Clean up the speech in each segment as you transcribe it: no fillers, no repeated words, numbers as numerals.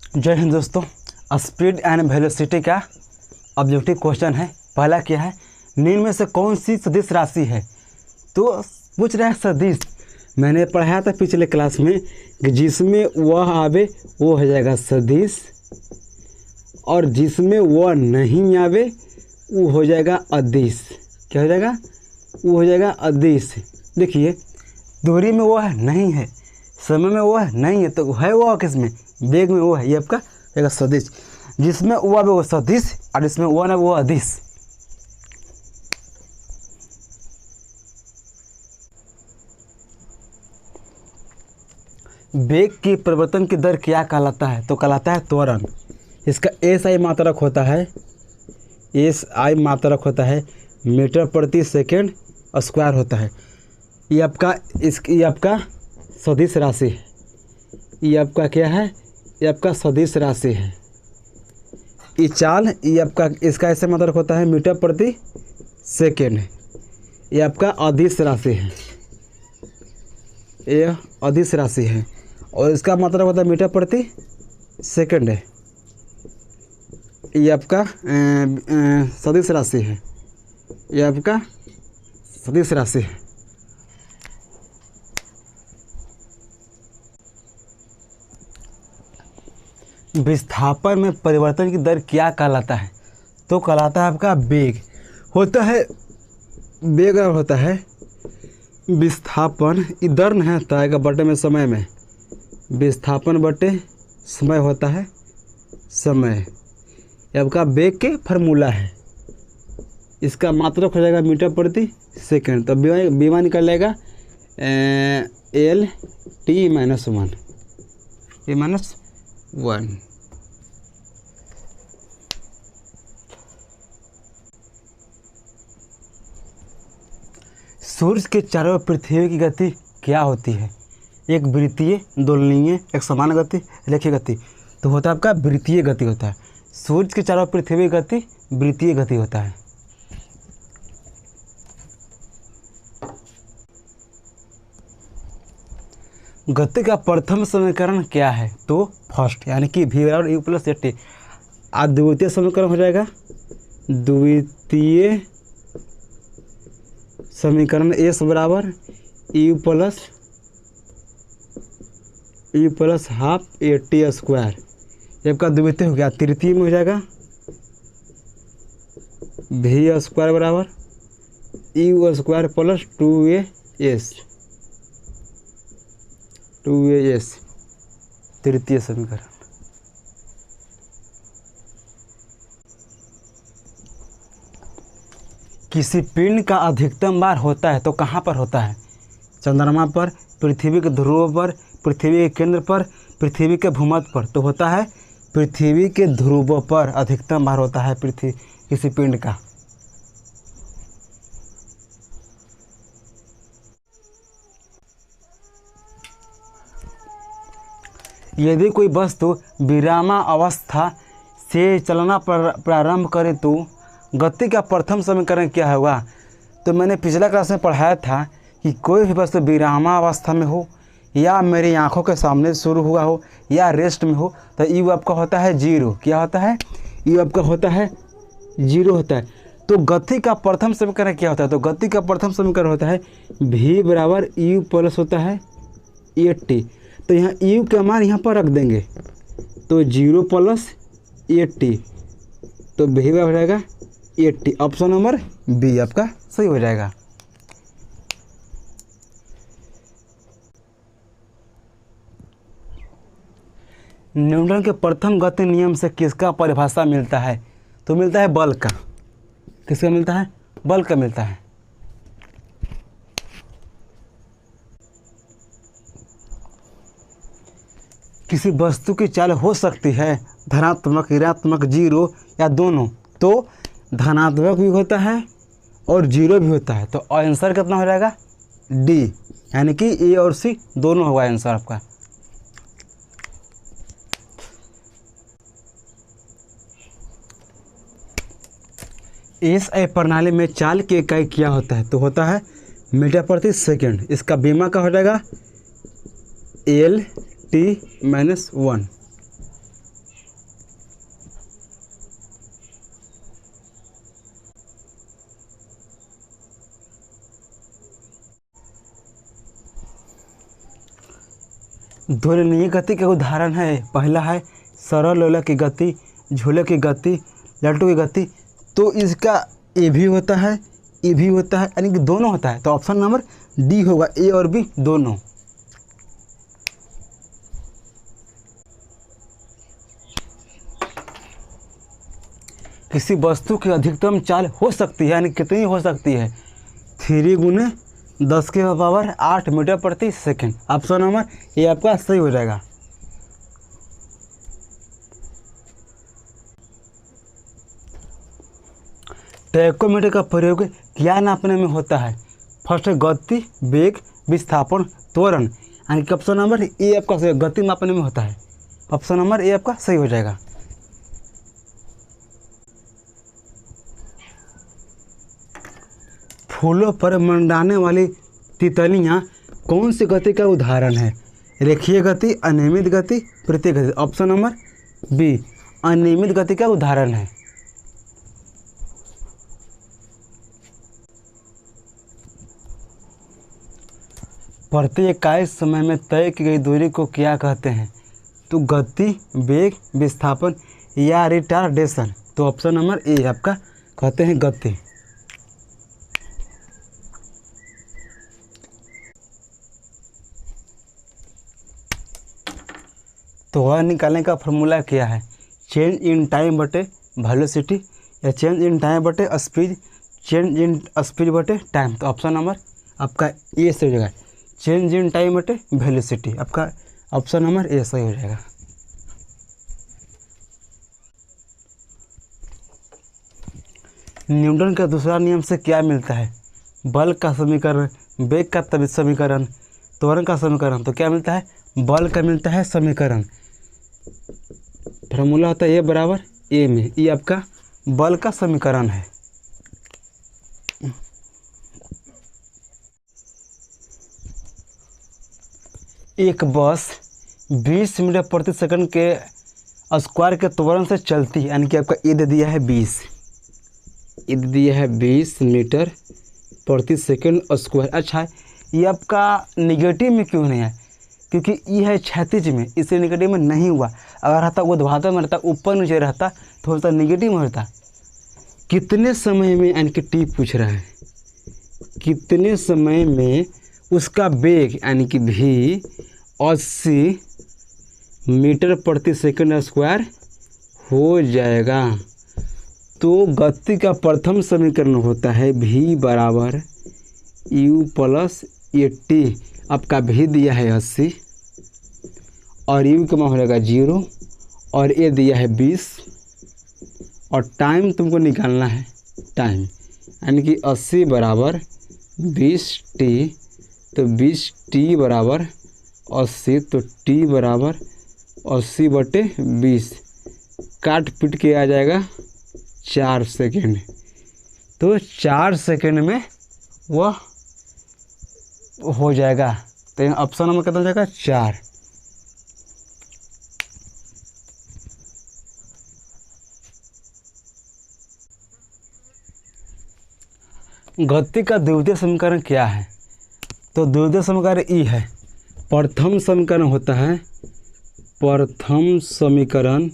जय हिंद दोस्तों। Speed and velocity का ऑब्जेक्टिव क्वेश्चन है। पहला क्या है, निम्न में से कौन सी सदिश राशि है। तो पूछ रहा है सदिश। मैंने पढ़ाया था पिछले क्लास में कि जिसमें वह आवे वो हो जाएगा सदिश, और जिसमें वह नहीं आवे वो हो जाएगा अदिश। क्या हो जाएगा? वो हो जाएगा अदिश। देखिए, दूरी में वह नहीं है, समय में वह नहीं है, तो है वह किस में? वेग में वो है, ये आपका जाएगा सदिश। जिसमें वो आवे वो सदिश, और जिसमें वो ना वो अदिश। वेग की परिवर्तन की दर क्या कहलाता है? तो कहलाता है त्वरण। इसका SI मात्रक होता है, SI मात्रक होता है मीटर प्रति सेकेंड स्क्वायर होता है। ये आपका सदिश राशि है। ये आपका क्या है? ये आपका सदिश राशि है। ये चाल, ये आपका इसका ऐसे मात्रक होता है मीटर प्रति सेकेंड। ये आपका अदिश राशि है, ये अदिश राशि है, और इसका मात्रक होता है मीटर प्रति सेकेंड है। ये आपका सदिश राशि है, ये आपका सदिश राशि है। विस्थापन में परिवर्तन की दर क्या कहलाता है? तो कहलाता है आपका वेग। होता है वेग होता है विस्थापन, दर नहीं होता है बटे में समय में। विस्थापन बटे समय होता है समय। ये आपका वेग के फार्मूला है। इसका मात्रक हो जाएगा मीटर प्रति सेकेंड। तो बीमा निकल जाएगा LT-1 -1। सूर्य के चारों ओर पृथ्वी की गति क्या होती है? एक वृत्तीय, दोलनीय, एक समान गति, रेखीय गति। तो होता है आपका वृत्तीय गति होता है। सूर्य के चारों ओर पृथ्वी की गति वृत्तीय गति होता है। गति का प्रथम समीकरण क्या है? तो फर्स्ट, यानी कि V = U + AT। द्वितीय समीकरण हो जाएगा, द्वितीय समीकरण S = U + हाफ AT²। ये आपका द्वितीय हो गया। तृतीय में हो जाएगा V² = U² + 2AS। तृतीय समीकरण। किसी पिंड का अधिकतम भार होता है तो कहाँ पर होता है? चंद्रमा पर, पृथ्वी के ध्रुव पर, पृथ्वी के केंद्र पर, पृथ्वी के भूमध्य पर। तो होता है पृथ्वी के ध्रुवों पर अधिकतम भार होता है पृथ्वी किसी पिंड का। यदि कोई वस्तु विरामावस्था से चलना प्रारंभ करे तो गति का प्रथम समीकरण क्या होगा? तो मैंने पिछला क्लास में पढ़ाया था कि कोई भी वस्तु विरामावस्था में हो, या मेरी आंखों के सामने शुरू हुआ हो, या रेस्ट में हो, तो यू आपका होता है 0। क्या होता है? यू आपका होता है 0 होता है। तो गति का प्रथम समीकरण क्या होता है? तो गति का प्रथम समीकरण होता है V = U+ होता है AT। तो यहाँ U के मान यहाँ पर रख देंगे, तो 0 + AT, तो V हो जाएगा AT। ऑप्शन नंबर B आपका सही हो जाएगा। न्यूटन के प्रथम गति नियम से किसका परिभाषा मिलता है? तो मिलता है बल का। किसका मिलता है? बल का मिलता है। किसी वस्तु की चाल हो सकती है धनात्मक, ऋणात्मक, 0 या दोनों। तो धनात्मक भी होता है और 0 भी होता है। तो आंसर कितना हो जाएगा? D, यानी कि A और C दोनों होगा आंसर आपका। SI प्रणाली में चाल की इकाई क्या होता है? तो होता है मीटर प्रति सेकेंड। इसका बीमा का हो जाएगा LT-1। दोलनीय गति के उदाहरण है, पहला है सरल लोला की गति, झूले की गति, लट्टू की गति। तो इसका ए भी होता है, ए भी होता है, यानी कि दोनों होता है। तो ऑप्शन नंबर डी होगा, ए और बी दोनों। किसी वस्तु की अधिकतम चाल हो सकती है, यानी कितनी हो सकती है, 3 × 10⁸ मीटर प्रति सेकेंड। ऑप्शन नंबर ये आपका सही हो जाएगा। टैकोमीटर का प्रयोग क्या नापने में होता है? फर्स्ट है गति, वेग, विस्थापन, त्वरण, यानी कि ऑप्शन नंबर ए आपका सही, गति मापने में होता है। ऑप्शन नंबर ए आपका सही हो जाएगा। फूलों पर मंडराने वाली तितलियाँ कौन सी गति का उदाहरण है? रेखीय गति, अनियमित गति, वृत्तीय गति। ऑप्शन नंबर बी अनियमित गति का उदाहरण है। प्रति इकाई समय में तय की गई दूरी को क्या कहते हैं? तो गति, वेग, विस्थापन या रिटार्डेशन। तो ऑप्शन नंबर ए आपका कहते हैं गति। तो वह निकालने का फॉर्मूला क्या है? चेंज इन टाइम बटे वेलोसिटी या चेंज इन टाइम बटे स्पीड, चेंज इन स्पीड बटे टाइम। तो ऑप्शन नंबर आपका ए सही हो जाएगा, चेंज इन टाइम बटे वेलोसिटी। आपका ऑप्शन नंबर ए सही हो जाएगा। न्यूटन का दूसरा नियम से क्या मिलता है? बल का समीकरण, वेग का समीकरण, त्वरण का समीकरण। तो क्या मिलता है? बल का मिलता है समीकरण। फॉर्मूला होता है ए बराबर ए में, ये आपका बल का समीकरण है। एक बस 20 मीटर प्रति सेकंड के स्क्वायर के त्वरण से चलती है, यानी कि आपका ये दे दिया है 20, ये दे दिया है 20 मीटर प्रति सेकंड स्क्वायर। अच्छा, ये आपका निगेटिव में क्यों नहीं है? क्योंकि ये है क्षैतिज में, इसलिए निगेटिव में नहीं हुआ। अगर रहता ऊर्ध्वाधर में रहता, ऊपर नीचे रहता तो होता निगेटिव में रहता। कितने समय में, यानी कि टी पूछ रहा है, कितने समय में उसका वेग यानी कि भी 80 मीटर प्रति सेकंड स्क्वायर हो जाएगा? तो गति का प्रथम समीकरण होता है v बराबर u प्लस ए टी। आपका भी दिया है 80 और u का मान हो जाएगा 0 और ए दिया है 20 और टाइम तुमको निकालना है, टाइम यानी कि 80 बराबर 20t। तो 20t बराबर 80, तो t बराबर 80/20, काट पीट के आ जाएगा 4 सेकेंड। तो 4 सेकेंड में वह हो जाएगा। तो ऑप्शन नंबर कितना हो जाएगा? 4। गति का द्वितीय समीकरण क्या है? तो द्वितीय समीकरण ई है। प्रथम समीकरण होता है, प्रथम समीकरण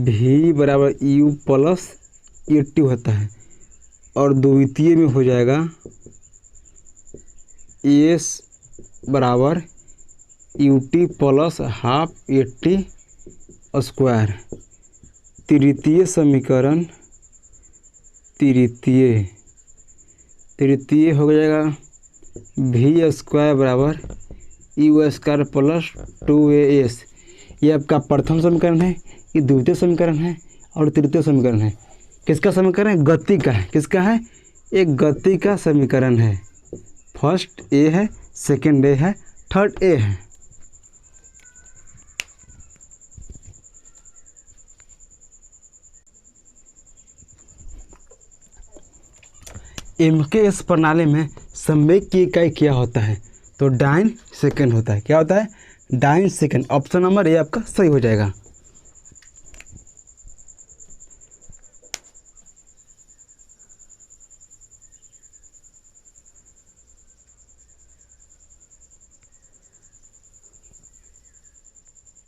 v बराबर u प्लस ए टी होता है और द्वितीय में हो जाएगा s बराबर U T plus half A T square. तृतीय समीकरण, तृतीय हो जाएगा v स्क्वायर बराबर यू स्क्वायर प्लस 2as। ये आपका प्रथम समीकरण है, ये द्वितीय समीकरण है और तृतीय समीकरण है। किसका समीकरण है? गति का है। किसका है? एक गति का समीकरण है। फर्स्ट ए है, सेकंड ए है, थर्ड ए है। एमकेएस प्रणाली में संवेग की इकाई क्या होता है? तो डाइन सेकंड होता है। क्या होता है? Dyne second. Option number A आपका सही हो जाएगा।